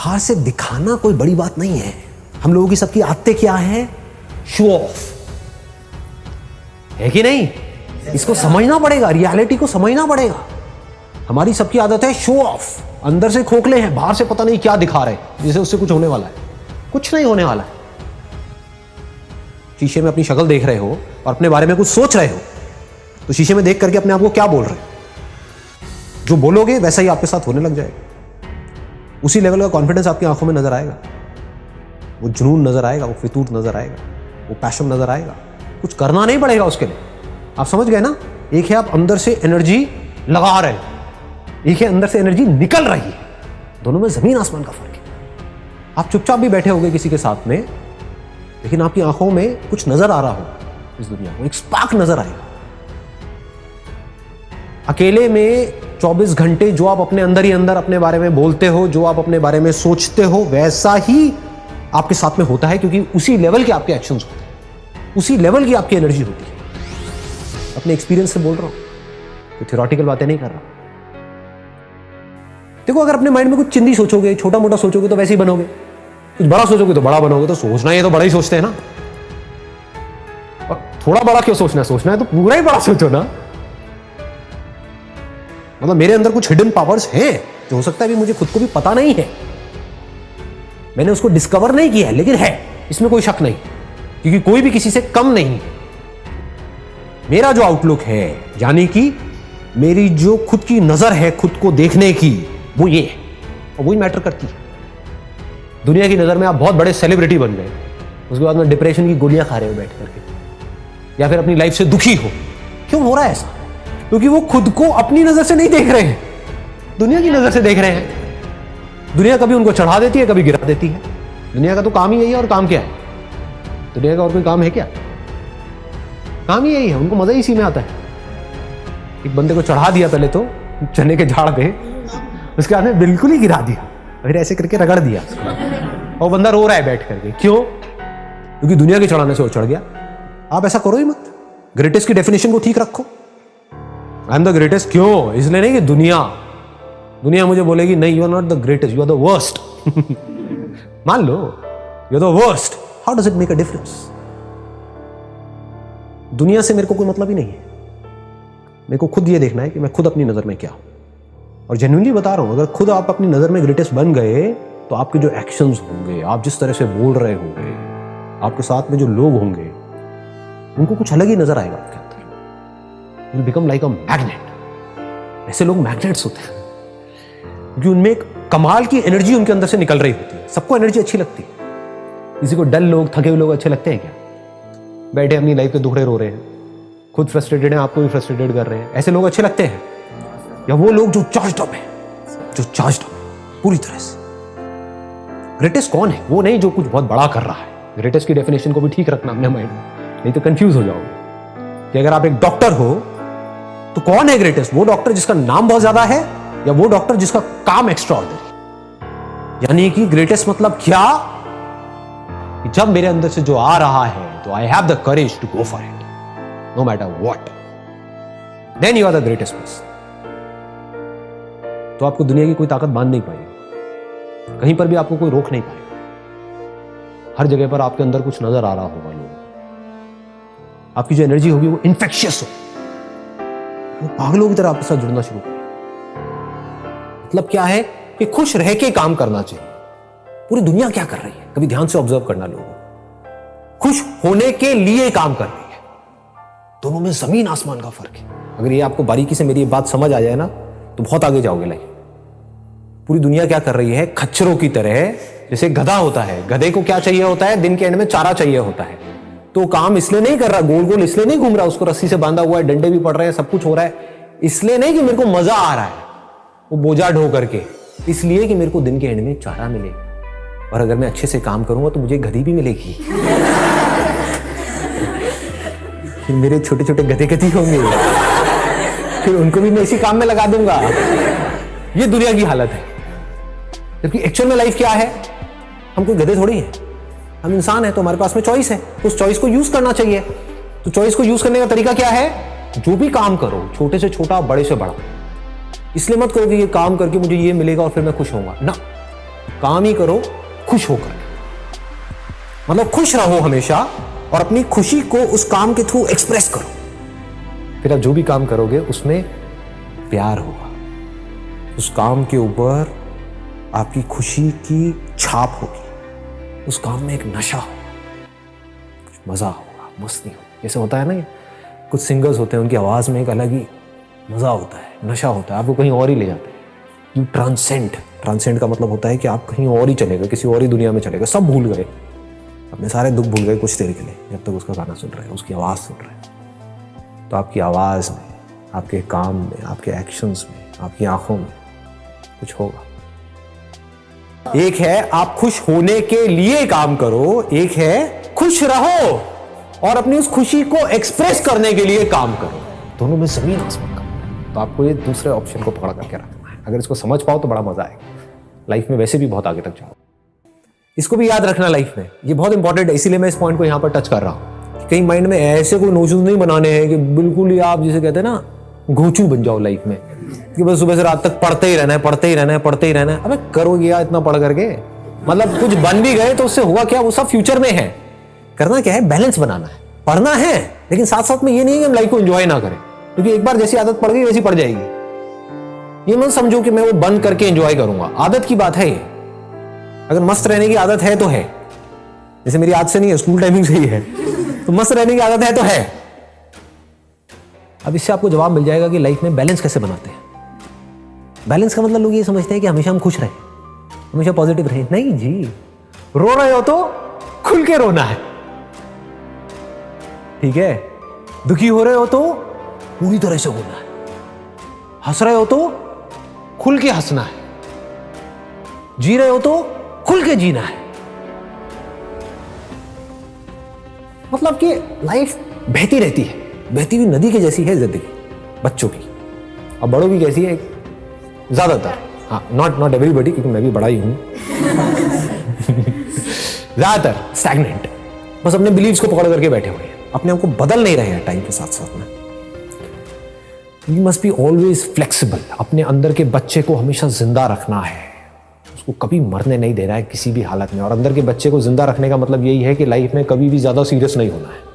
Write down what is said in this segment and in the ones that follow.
बाहर से दिखाना कोई बड़ी बात नहीं है। हम लोगों की सबकी आदतें क्या है? शो ऑफ, है कि नहीं? इसको समझना पड़ेगा, रियलिटी को समझना पड़ेगा। हमारी सबकी आदत है शो ऑफ। अंदर से खोखले हैं, बाहर से पता नहीं क्या दिखा रहे हैं, जैसे उससे कुछ होने वाला है। कुछ नहीं होने वाला है। शीशे में अपनी शक्ल देख रहे हो और अपने बारे में कुछ सोच रहे हो, तो शीशे में देख करके अपने आप को क्या बोल रहे हो? जो बोलोगे वैसा ही आपके साथ होने लग जाएगा। उसी लेवल का कॉन्फिडेंस आपकी आंखों में नजर आएगा, वो जुनून नजर आएगा, वो फितूर नजर आएगा, वो पैशन नजर आएगा। कुछ करना नहीं पड़ेगा उसके लिए। आप समझ गए ना? एक है आप अंदर से एनर्जी लगा रहे हो, एक है अंदर से एनर्जी निकल रही है। दोनों में जमीन आसमान का फर्क है। आप चुपचाप भी बैठे होंगे किसी के साथ में, लेकिन आपकी आंखों में कुछ नजर आ रहा होगा, इस दुनिया को एक स्पार्क नजर आएगा। अकेले में 24 घंटे जो आप अपने अंदर ही अंदर अपने बारे में बोलते हो, जो आप अपने बारे में सोचते हो, वैसा ही आपके साथ में होता है, क्योंकि उसी लेवल के आपके एक्शंस होते हैं, उसी लेवल की आपकी एनर्जी होती है। अपने एक्सपीरियंस से बोल रहा हूं, तो थ्योरेटिकल बातें नहीं कर रहा। देखो, अगर अपने माइंड में कुछ चिंदी सोचोगे, छोटा मोटा सोचोगे तो वैसे ही बनोगे, कुछ बड़ा सोचोगे तो बड़ा बनोगे। तो सोचना है तो बड़ा ही सोचते हैं ना, और थोड़ा बड़ा क्यों सोचना है? सोचना है तो पूरा ही बड़ा सोचो ना। मतलब मेरे अंदर कुछ हिडन पावर्स हैं जो हो सकता है अभी मुझे खुद को भी पता नहीं है, मैंने उसको डिस्कवर नहीं किया है, लेकिन है, इसमें कोई शक नहीं, क्योंकि कोई भी किसी से कम नहीं है। मेरा जो आउटलुक है, यानी कि मेरी जो खुद की नजर है खुद को देखने की, वो ये है, और वही मैटर करती है। दुनिया की नजर में आप बहुत बड़े सेलिब्रिटी बन गए, उसके बाद में डिप्रेशन की गोलियां खा रहे हो बैठ करके, या फिर अपनी लाइफ से दुखी हो। क्यों हो रहा है ऐसा? क्योंकि वो खुद को अपनी नजर से नहीं देख रहे हैं, दुनिया की नजर से देख रहे हैं। दुनिया कभी उनको चढ़ा देती है, कभी गिरा देती है। दुनिया का तो काम ही यही है, और काम क्या है? दुनिया का और कोई काम है क्या? काम ही यही है, उनको मजा ही इसी में आता है। एक बंदे को चढ़ा दिया पहले तो चने के झाड़ पे, उसके बाद में बिल्कुल ही गिरा दिया, फिर ऐसे करके रगड़ दिया, और बंदा रो रहा है बैठ करके। क्यों? क्योंकि दुनिया के चढ़ाने से वो चढ़ गया। आप ऐसा करो ही मत। ग्रेटेस्ट की डेफिनेशन को ठीक रखो। I am the greatest. क्यों? इसलिए नहीं कि दुनिया मुझे बोलेगी नहीं, you are not the greatest, you are the worst. मान लो you are the worst, how does it make a difference? दुनिया से मेरे को कोई मतलब ही नहीं है। मेरे को खुद ये देखना है कि मैं खुद अपनी नजर में क्या हूं। और जेन्युइनली बता रहा हूं, अगर खुद आप अपनी नजर में ग्रेटेस्ट बन गए, तो आपके जो एक्शंस होंगे, आप जिस तरह से बोल रहे होंगे, आपके साथ में जो लोग होंगे, उनको कुछ अलग ही नजर आएगा आपके अंदर। You become like a magnet. ऐसे लोग मैग्नेट्स होते हैं क्योंकि उनमें एक कमाल की एनर्जी उनके अंदर से निकल रही होती है। सबको एनर्जी अच्छी लगती है। किसी को डल लोग, थके हुए लोग अच्छे लगते हैं क्या? बैठे अपनी लाइफ के दुखड़े रो रहे हैं, खुद फ्रस्ट्रेटेड हैं, आपको भी फ्रस्ट्रेटेड कर रहे हैं, ऐसे लोग अच्छे लगते हैं? या वो लोग जो चार्ज्ड अप है, जो चार्ज्ड अप है पूरी तरह से? ग्रेटेस्ट कौन है? वो नहीं जो कुछ बहुत बड़ा कर रहा है। ग्रेटेस्ट की डेफिनेशन को भी ठीक रखना अपने माइंड में, नहीं तो कंफ्यूज हो जाओगे। कि अगर आप एक डॉक्टर हो तो कौन है ग्रेटेस्ट? वो डॉक्टर जिसका नाम बहुत ज्यादा है, या वो डॉक्टर जिसका काम एक्स्ट्राऑर्डिनरी? यानी कि ग्रेटेस्ट मतलब क्या? कि जब मेरे अंदर से जो आ रहा है, तो I have the courage to go for it, no matter what, then you are the greatest person. तो आपको दुनिया की कोई ताकत बांध नहीं पाएगी, कहीं पर भी आपको कोई रोक नहीं पाएगा। हर जगह पर आपके अंदर कुछ नजर आ रहा होगा। लोग, आपकी जो एनर्जी होगी वो इन्फेक्शियस हो, वो पागलों की तरह आपके साथ जुड़ना शुरू करें। मतलब क्या है कि खुश रह के काम करना चाहिए। पूरी दुनिया क्या कर रही है, कभी ध्यान से ऑब्जर्व करना। लोगों खुश होने के लिए काम कर रही है। दोनों में जमीन आसमान का फर्क है। अगर ये आपको बारीकी से मेरी बात समझ आ जाए ना, तो बहुत आगे जाओगे लाइफ। पूरी दुनिया क्या कर रही है? खच्चरों की तरह, जैसे गधा होता है, गधे को क्या चाहिए होता है? दिन के एंड में चारा चाहिए होता है। तो काम इसलिए नहीं कर रहा, गोल गोल इसलिए नहीं घूम रहा, उसको रस्सी से बांधा हुआ है, डंडे भी पड़ रहे हैं, सब कुछ हो रहा है, इसलिए नहीं कि मेरे को मजा आ रहा है वो बोझा ढो करके, इसलिए कि मेरे को दिन के एंड में चारा मिले। और अगर मैं अच्छे से काम करूंगा तो मुझे गधी भी मिलेगी। फिर मेरे छोटे छोटे गधे गधी होंगे, फिर उनको भी मैं इसी काम में लगा दूंगा। ये दुनिया की हालत है। जबकि एक्चुअल में लाइफ क्या है? हम कोई गधे थोड़ी हैं, हम इंसान हैं। तो हमारे पास में चॉइस है, उस चॉइस को यूज करना चाहिए। तो चॉइस को यूज करने का तरीका क्या है? जो भी काम करो, छोटे से छोटा, बड़े से बड़ा, इसलिए मत करो कि ये काम करके मुझे ये मिलेगा और फिर मैं खुश होऊंगा ना। काम ही करो खुश होकर, मतलब खुश रहो हमेशा और अपनी खुशी को उस काम के थ्रू एक्सप्रेस करो। फिर आप जो भी काम करोगे उसमें प्यार होगा, उस काम के ऊपर आपकी खुशी की छाप होगी, उस काम में एक नशा हो, कुछ मजा होगा, मस्ती हो। जैसे होता है ना, कुछ सिंगर्स होते हैं उनकी आवाज में एक अलग ही मजा होता है, नशा होता है, आपको कहीं और ही ले जाते हैं। यू ट्रांसेंड का मतलब होता है कि आप कहीं और ही चले गए, किसी और ही दुनिया में चले गए, सब भूल गए, अपने सारे दुख भूल गए कुछ देर के लिए, जब तक उसका गाना सुन रहे हैं, उसकी आवाज़ सुन रहे हैं। तो आपकी आवाज़ में, आपके काम में, आपके एक्शंस में, आपकी आंखों में कुछ होगा। एक है आप खुश होने के लिए काम करो, एक है खुश रहो और अपनी उस खुशी को एक्सप्रेस करने के लिए काम करो। दोनों में जमीन आसमान का। तो आपको ये दूसरे ऑप्शन को पकड़ करके रखना है। अगर इसको समझ पाओ तो बड़ा मजा आएगा, लाइफ में वैसे भी बहुत आगे तक जाओ। इसको भी याद रखना लाइफ में, ये बहुत इंपॉर्टेंट है, इसीलिए मैं इस पॉइंट को यहां पर टच कर रहा हूं। कहीं माइंड में ऐसे कोई नोशन नहीं बनाने हैं कि बिल्कुल ही आप जिसे कहते हैं ना घोचू बन जाओ लाइफ में, कि बस सुबह से रात तक पढ़ते ही रहना है, पढ़ते ही रहना है, पढ़ते ही रहना है। अबे करोगे यार इतना पढ़ करके, मतलब कुछ बन भी गए तो उससे होगा क्या, वो सब फ्यूचर में है। करना क्या है, बैलेंस बनाना है, पढ़ना है, लेकिन साथ साथ में ये नहीं है कि हम लाइफ को एंजॉय ना करें, क्योंकि एक बार जैसी आदत पड़ गई वैसी पड़ जाएगी। ये मत समझो कि मैं वो बंद करके एंजॉय करूंगा, आदत की बात है ये। अगर मस्त रहने की आदत है तो है, जैसे मेरी आदत से नहीं है, स्कूल टाइमिंग से ही है, तो मस्त रहने की आदत है तो है। अब इससे आपको जवाब मिल जाएगा कि लाइफ में बैलेंस कैसे बनाते हैं। बैलेंस का मतलब लोग ये समझते हैं कि हमेशा हम खुश रहें, हमेशा पॉजिटिव रहें। नहीं जी, रो रहे हो तो खुल के रोना है, ठीक है। दुखी हो रहे हो तो पूरी तरह से होना है, हंस रहे हो तो खुल के हंसना है, जी रहे हो तो खुल के जीना है। मतलब कि लाइफ बहती रहती है, बहती हुई नदी के जैसी है जिंदगी बच्चों की, और बड़ों की कैसी है ज्यादातर, हाँ नॉट एवरीबॉडी, क्योंकि मैं भी बड़ा ही हूं ज्यादातर स्टैग्नेंट, बस अपने बिलीव्स को पकड़ करके बैठे हुए हैं, अपने आप को बदल नहीं रहे हैं टाइम के साथ साथ में। You must be always flexible, अपने अंदर के बच्चे को हमेशा जिंदा रखना है, उसको कभी मरने नहीं देना है किसी भी हालत में। और अंदर के बच्चे को जिंदा रखने का मतलब यही है कि लाइफ में कभी भी ज्यादा सीरियस नहीं होना है।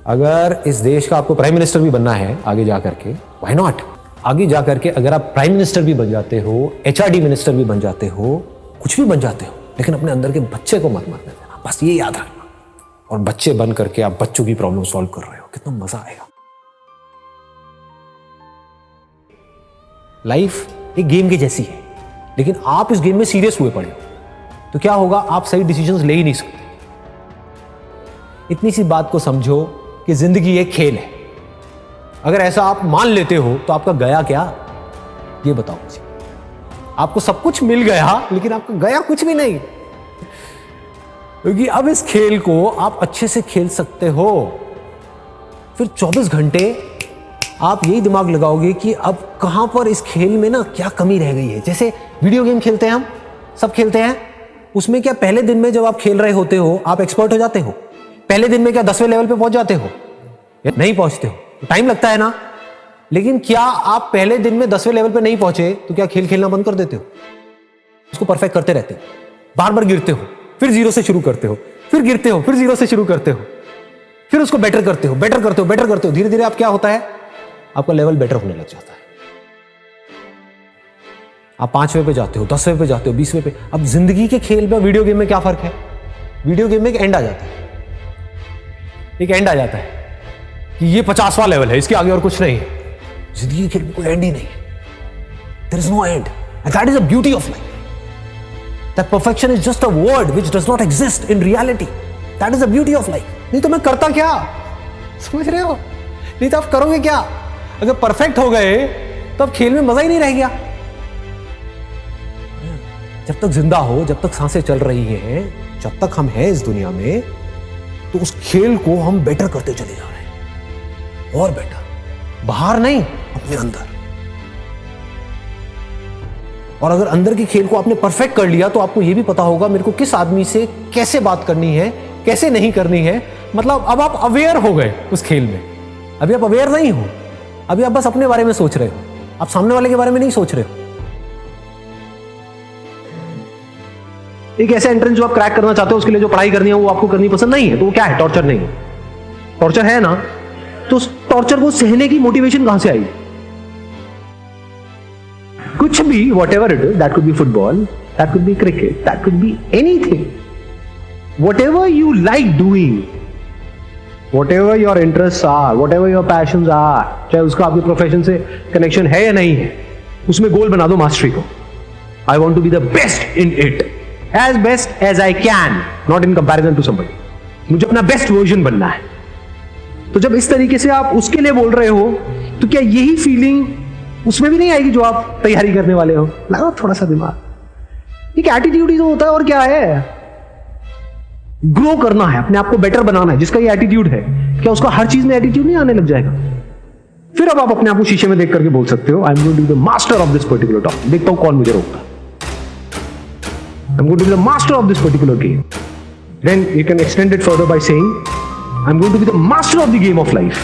अगर इस देश का आपको प्राइम मिनिस्टर भी बनना है आगे जाकर के, व्हाई नॉट, आगे जाकर के अगर आप प्राइम मिनिस्टर भी बन जाते हो, HRD मिनिस्टर भी बन जाते हो, कुछ भी बन जाते हो, लेकिन अपने अंदर के बच्चे को मत मरने देना, बस ये याद रखना। और बच्चे बन करके आप बच्चों की प्रॉब्लम सॉल्व कर रहे हो, कितना मजा आएगा। लाइफ एक गेम की जैसी है, लेकिन आप इस गेम में सीरियस हुए पड़े हो तो क्या होगा, आप सही डिसीजंस ले ही नहीं सकते। इतनी सी बात को समझो कि जिंदगी एक खेल है। अगर ऐसा आप मान लेते हो तो आपका गया क्या, ये बताओ मुझे। आपको सब कुछ मिल गया लेकिन आपका गया कुछ भी नहीं, क्योंकि अब इस खेल को आप अच्छे से खेल सकते हो। फिर 24 घंटे आप यही दिमाग लगाओगे कि अब कहां पर इस खेल में ना क्या कमी रह गई है। जैसे वीडियो गेम खेलते हैं, हम सब खेलते हैं, उसमें क्या पहले दिन में जब आप खेल रहे होते हो आप एक्सपर्ट हो जाते हो? पहले दिन में क्या 10वें लेवल पे पहुंच जाते हो? नहीं पहुंचते हो, टाइम लगता है ना। लेकिन क्या आप पहले दिन में 10वें लेवल पे नहीं पहुंचे तो क्या खेल खेलना बंद कर देते हो? उसको परफेक्ट करते रहते हो, बार बार गिरते हो, फिर जीरो से शुरू करते हो, फिर गिरते हो, फिर जीरो से शुरू करते हो, फिर उसको बेटर करते हो, बेटर करते हो, बेटर करते हो। धीरे धीरे आप क्या होता है, आपका लेवल बेटर होने लग जाता है। आप 5वें पे जाते हो, 10वें पे जाते हो, 20वें पे। अब जिंदगी के खेल में वीडियो गेम में क्या फर्क है? वीडियो गेम में एक एंड आ जाता है, एक एंड आ जाता है कि ये 50वां लेवल है, इसके आगे और कुछ नहीं है। जिंदगी के खेल में कोई एंड ही नहीं है, there is no end, and that is the beauty of life. That perfection is just a word which does not exist in reality. That is the beauty of life. नहीं तो मैं करता क्या, समझ रहे हो? नहीं तो आप करोगे क्या? अगर परफेक्ट हो गए तो अब खेल में मजा ही नहीं रह गया। जब तक जिंदा हो, जब तक सांसें चल रही हैं, जब तक हम हैं इस दुनिया में, तो उस खेल को हम बेटर करते चले जा रहे हैं, और बेटर, बाहर नहीं, अपने अंदर। और अगर अंदर के खेल को आपने परफेक्ट कर लिया तो आपको यह भी पता होगा मेरे को किस आदमी से कैसे बात करनी है, कैसे नहीं करनी है। मतलब अब आप अवेयर हो गए उस खेल में। अभी आप अवेयर नहीं हो, अभी आप बस अपने बारे में सोच रहे हो, आप सामने वाले के बारे में नहीं सोच रहे हो। एक ऐसा एंट्रेंस जो आप क्रैक करना चाहते हो, उसके लिए जो पढ़ाई करनी है वो आपको करनी पसंद नहीं है, तो वो क्या है? टॉर्चर नहीं है। टॉर्चर है ना, तो उस टॉर्चर को सहने की मोटिवेशन कहां से आएगी? कुछ भी, what ever it is, that could be football, that could be cricket, that could be anything, what ever you like doing, whatever your interests are, whatever your passions are, चाहे उसका आपके प्रोफेशन से connection है या नहीं है, उसमें गोल बना दो मास्टरी को। I want to be the best in it, as best as I can, not in comparison to somebody. मुझे अपना बेस्ट वर्जन बनना है। तो जब इस तरीके से आप उसके लिए बोल रहे हो, तो क्या यही फीलिंग उसमें भी नहीं आएगी जो आप तैयारी करने वाले हो? लगाओ थोड़ा सा दिमाग। एक एटीट्यूड ही तो होता है, और क्या है? ग्रो करना है, अपने आप को बेटर बनाना है। जिसका ये एटीट्यूड है, क्या उसका हर चीज में एटीट्यूड नहीं आने लग जाएगा? फिर अब आप अपने आप को शीशे में देख करके बोल सकते हो, I am going to be the master of this particular topic. देखता हूं कौन मुझे रोकता है। I am going to be the master of this particular game. Then you can extend it further by saying, I'm going to be the master of the game of life.